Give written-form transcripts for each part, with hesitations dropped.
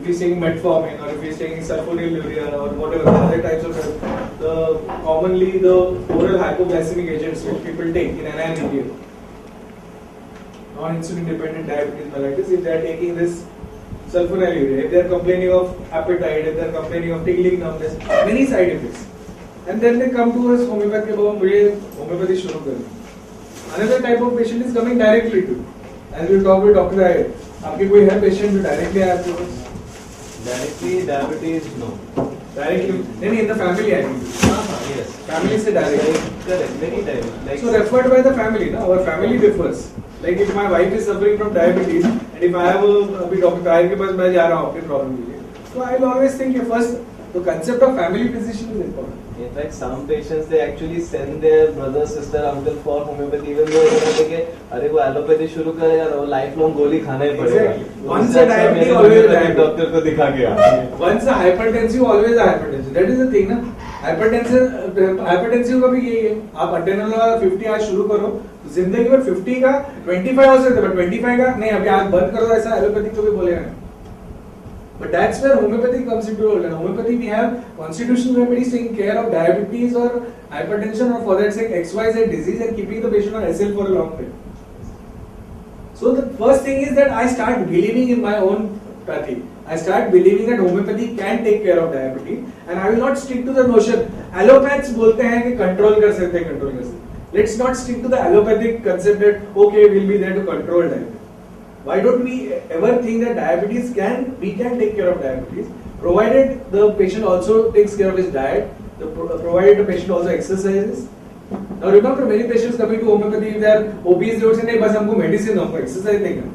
if he's taking metformin or if he's taking sulfonylurea or whatever other types of commonly the oral hypoglycemic agents which people take in NIMDA, non-insulin dependent diabetes mellitus, if they are taking this sulfonylurea, if they are complaining of appetite, if they are complaining of tingling numbness, many side effects, and then they come to us homeopathy, homeopathy shuru karni. Another type of patient is coming directly to, as we talk with Dr. Iyer, आपके कोई है patient जो directly आया आपके पास? Directly diabetes, no. Directly, नहीं in the family I think. Yes. Family से directly. Correct. Many times. Like So referred by the family, ना. Our family differs. Like if my wife is suffering from diabetes, and if I have अभी Dr. Iyer के पास मैं जा रहा हूँ अपनी problem के लिए, so I will always think कि first the concept of family physician is important. in fact, some patients they actually send their brother, sister, uncle for homeopathy, even though they say कि अरे वो allopathy शुरू करेगा ना वो lifelong गोली खाना ही पड़ेगा. Once a diabetes, always a diabetes. Doctor को दिखा गया. Once a hypertensive, always a hypertensive. That is the thing ना. Hypertensive का भी यही है. आप अटेनल 50 आज शुरू करो, जिंदगी भर 50 का 25 हो सकता है, but 25 का नहीं अभी आज बंद करो ऐसा एलोपैथिक को भी बोलेगा. But that's where homeopathy comes into role. In homeopathy, we have constitutional remedies taking care of diabetes or hypertension or for that sake XYZ disease and keeping the patient on SL for a long time. So the first thing is that I start believing in my own pathy. I start believing that homeopathy can take care of diabetes and I will not stick to the notion. Allopaths बोलते हैं कि control कर सकते हैं. Let's not stick to the allopathic concept that okay, we'll be there to control diabetes. Why don't we ever think that we can take care of diabetes, provided the patient also takes care of his diet, provided the patient also exercises. Now remember, many patients coming to homeopathy, they are obese, they would say, नहीं बस हमको medicine हमको exercise नहीं करना.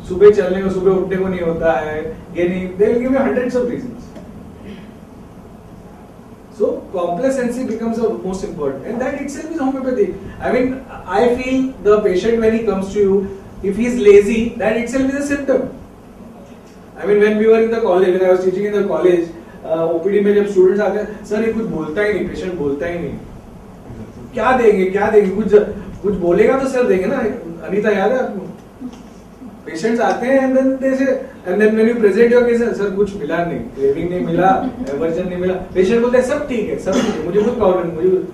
सुबह चलने को सुबह उठने को नहीं होता है, ये नहीं, they will give you hundreds of reasons. So complacency becomes the most important, and that itself is homeopathy. I mean, I feel the patient when he comes to you, if he is lazy, that itself is a symptom. I mean, when we were in the college, when I was teaching in the college, OPD में जब students आते हैं, sir ये कुछ बोलता ही नहीं, patient बोलता ही नहीं. क्या देंगे, कुछ बोलेगा तो सर देंगे ना. अनीता याद है आपको? Patients आते हैं and then when you present your case, sir कुछ मिला नहीं, craving नहीं मिला, aversion नहीं मिला. Patient बोलते हैं सब ठीक है, मुझे कुछ problem मुझे.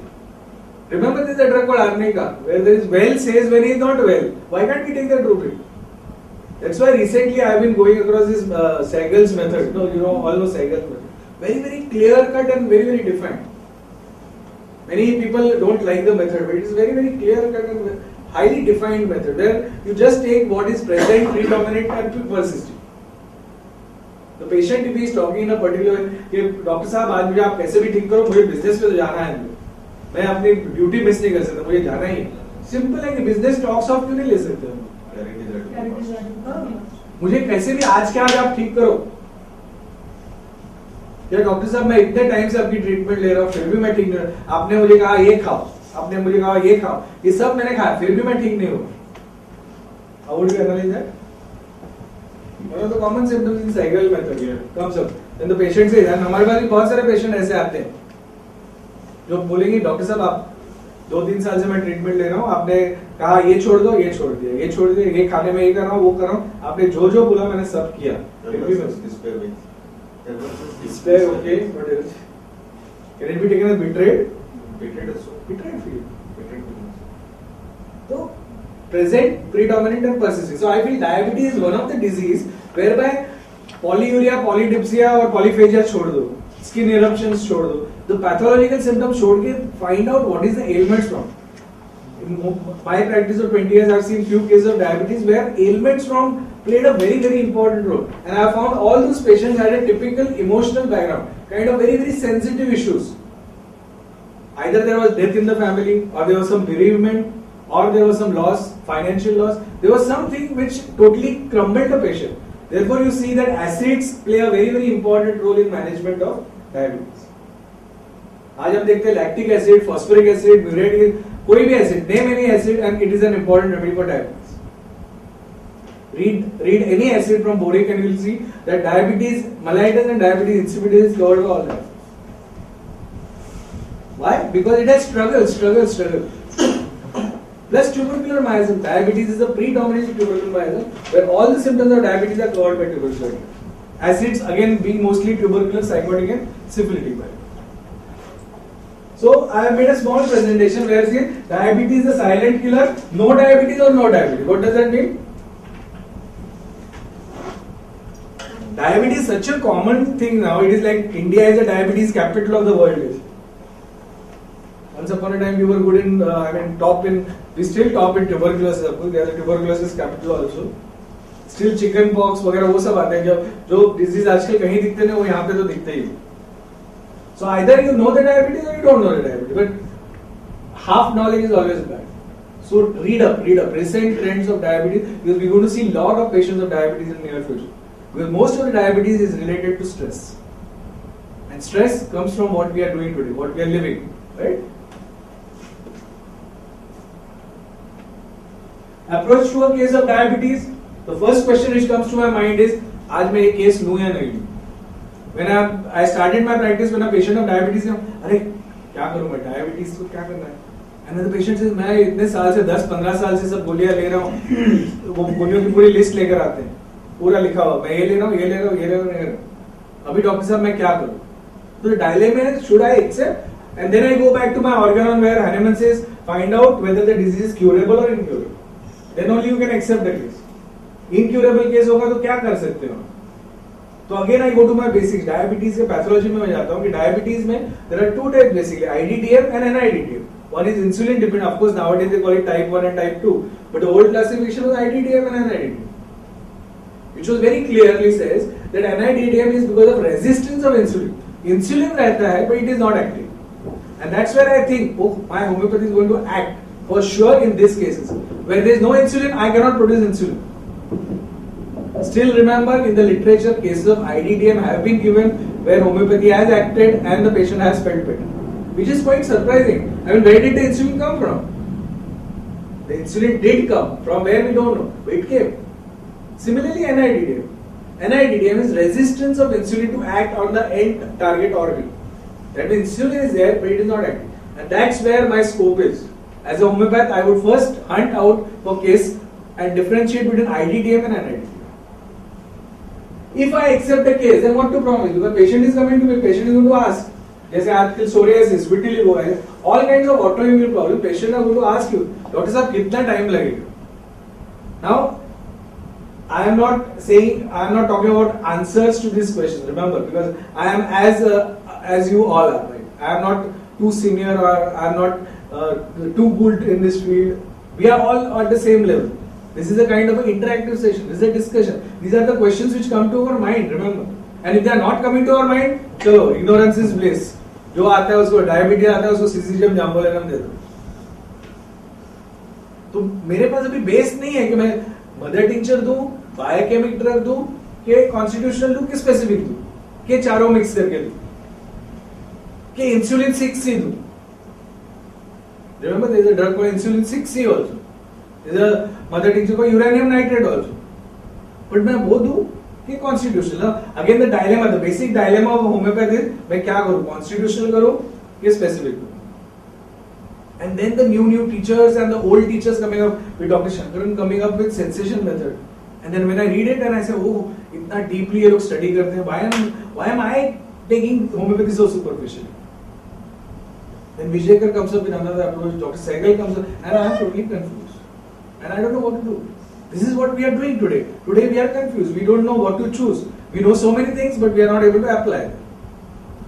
Remember this is a drug called arnica, where there is well says when he is not well. Why can't we take that route? That's why recently I have been going across this Segal's method. You know all those Segal's method. Very, very clear cut and very, very defined. Many people don't like the method, but it is very, very clear cut and highly defined method where you just take what is present, predominant and persistent. The patient if he is talking in a particular way, doctor साहब आज मुझे आप कैसे भी ठीक करो, मुझे business पे तो जाना है, मैं अपनी ड्यूटी मिस नहीं कर सकता, मुझे जाना ही. सिंपल है कि बिजनेस टॉक्स ऑफ क्यों नहीं ले सकते हम? मुझे कैसे भी आज के आज आप ठीक करो. या डॉक्टर साहब मैं इतने टाइम से आपकी ट्रीटमेंट ले रहा हूँ फिर भी मैं ठीक नहीं, आपने मुझे कहा ये खाओ, आपने मुझे कहा ये खाओ, ये सब मैंने खाया फिर भी मैं ठीक नहीं हूँ. How would you analyze that? One of the common symptoms in Segal method here comes up. Then the patient says, and हमारे पास भी बहुत सारे पेशेंट ऐसे आते हैं जो बोलेंगे डॉक्टर साहब आप 2-3 साल से मैं ट्रीटमेंट ले रहा हूँ, आपने कहा ये छोड़ दो, ये छोड़ दिया, ये छोड़ दिया, ये खाने में ये कर रहा हूँ, वो कर रहा हूँ, आपने जो जो बोला मैंने सब किया. फिर भी despair, okay, what else? Can it be taken as betrayed? Betrayed feel. So present, predominant and persistent. So I feel diabetes is one of the disease whereby polyuria, polydipsia or polyphagia छोड़ दो, skin eruptions छोड़ दो, the pathological symptoms छोड़ के find out what is the ailments from. In my practice of 20 years, I have seen few cases of diabetes where ailments from played a very, very important role. And I have found all those patients had a typical emotional background, kind of very, very sensitive issues. Either there was death in the family, or there was some bereavement, or there was some loss, financial loss. There was something which totally crumbled the patient. Therefore, you see that acids play a very, very important role in management of diabetes. आज हम देखते हैं lactic acid, phosphoric acid, muriatic, कोई भी acid, name any acid and it is an important remedy for diabetes. Read any acid from Boric and you will see that diabetes mellitus and diabetes insipidus is covered by all that. Why? Because it has struggle. plus tubercular miasm. Diabetes is a predominantly tubercular miasm, where all the symptoms of diabetes are covered by tubercular. Acids again being mostly tubercular, psychotic and syphilitic. So I have made a small presentation where say diabetes is a silent killer, no diabetes or no diabetes. What does that mean? Diabetes is such a common thing now. It is like India is the diabetes capital of the world. Once upon a time we were good in, top in, we still top in tuberculosis. They are the tuberculosis capital also. Still chicken pox वगैरह वो सब आते हैं जो disease आजकल कहीं दिखते नहीं वो यहाँ पे तो दिखते ही. So either you know the diabetes or you don't know the diabetes, but half knowledge is always bad. So read up recent trends of diabetes, because we're going to see a lot of patients of diabetes in the near future. Because most of the diabetes is related to stress. And stress comes from what we are doing today, what we are living, right? Approach to a case of diabetes, the first question which comes to my mind is, आज मैं ये case लूँ या नहीं लूँ? When I started my practice, when a patient of diabetes came, अरे क्या करूँ मैं diabetes को क्या करना है? And then the patient says, मैं इतने साल से 10-15 साल से सब गोलियां ले रहा हूँ, वो गोलियों की पूरी लिस्ट लेकर आते हैं, पूरा लिखा हुआ, मैं ये ले रहा हूँ, ये ले रहा हूँ, ये ले रहा हूँ, अभी डॉक्टर साहब मैं क्या करूँ? तो dilemma है, should I accept? And then I go back to my organon where Hahnemann says, find out whether the disease is curable or incurable. Then only you can accept the case. Incurable case होगा तो क्या कर सकते हो? तो again I go to my basics. Diabetes के pathology में मैं जाता हूँ कि diabetes में there are two types basically, IDDM and NIDDM. One is insulin dependent. Of course nowadays they call it type 1 and type 2. But the old classification was IDDM and NIDDM, which was very clearly says that NIDDM is because of resistance of insulin. Insulin रहता है, but it is not active. And that's where I think, oh, my homeopathy is going to act for sure in these cases. Where there is no insulin, I cannot produce insulin. Still remember, in the literature, cases of IDDM have been given where homeopathy has acted and the patient has felt better, which is quite surprising. I mean, where did the insulin come from? The insulin did come from where we don't know, but it came. Similarly, NIDDM. NIDDM is resistance of insulin to act on the end target organ. That means insulin is there, but it is not acting. And that's where my scope is. As a homeopath, I would first hunt out for case and differentiate between IDDM and NIDDM. If I accept a case, then what to promise? Because patient is coming to me, patient is going to ask. जैसे आजकल psoriasis, vitiligo है, all kinds of autoimmune problems. Patient are going to ask you, Doctor साहब कितना time लगेगा? Now, I am not saying, I am not talking about answers to these questions. Remember, because I am as you all are. Right? I am not too senior or I am not too good in this field. We are all at the same level. This is a kind of an interactive session. This is a discussion. These are the questions which come to our mind. Remember, and if they are not coming to our mind, चलो ignorance is bliss. जो आता है उसको diabetes आता है उसको सिसिलियम जाम्बोलेरम दे दो. तो मेरे पास अभी बेस नहीं है कि मैं मदर टिंचर दूं, बायोकेमिक ड्रग दूं, कि कॉन्स्टिट्यूशनल दूं, कि स्पेसिफिक दूं, कि चारों मिक्स करके दूं, कि इंसुलिन 6C दूं. Remember, there is a drug called insulin 6C also. There is a mother tincture called uranium nitrate also. But मैं वो दूं कि constitutional. Again the dilemma, the basic dilemma of homeopathy is मैं क्या करूं, constitutional करूं कि specific करूं. And then the new teachers and the old teachers coming up with Dr. Shankaran coming up with sensation method. And then when I read it and I say, oh, इतना deeply ये लोग study करते हैं, why am I taking homeopathy so superficially? Then Vijayakar comes up with another approach, Dr. Sehgal comes up, and I am totally confused. And I don't know what to do. This is what we are doing today. Today we are confused. We don't know what to choose. We know so many things, but we are not able to apply them.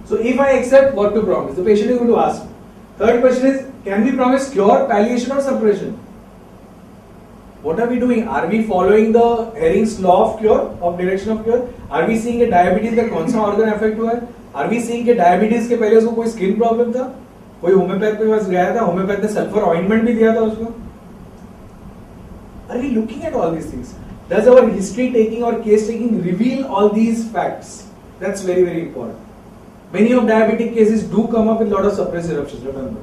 So if I accept, what to promise? The patient is going to ask me. Third question is, can we promise cure, palliation or suppression? What are we doing? Are we following the Hering's law of cure, of direction of cure? Are we seeing a diabetes का कौन सा organ affect हुआ है? Are we seeing कि diabetes के पहले उसको कोई skin problem था? कोई होम्योपैथ के पास गया था, होम्योपैथ ने सल्फर ऑइंटमेंट भी दिया था उसको. Are we looking at all these things? Does our history taking or case taking reveal all these facts? That's very, very important. Many of diabetic cases do come up with a lot of suppressive eruptions, remember.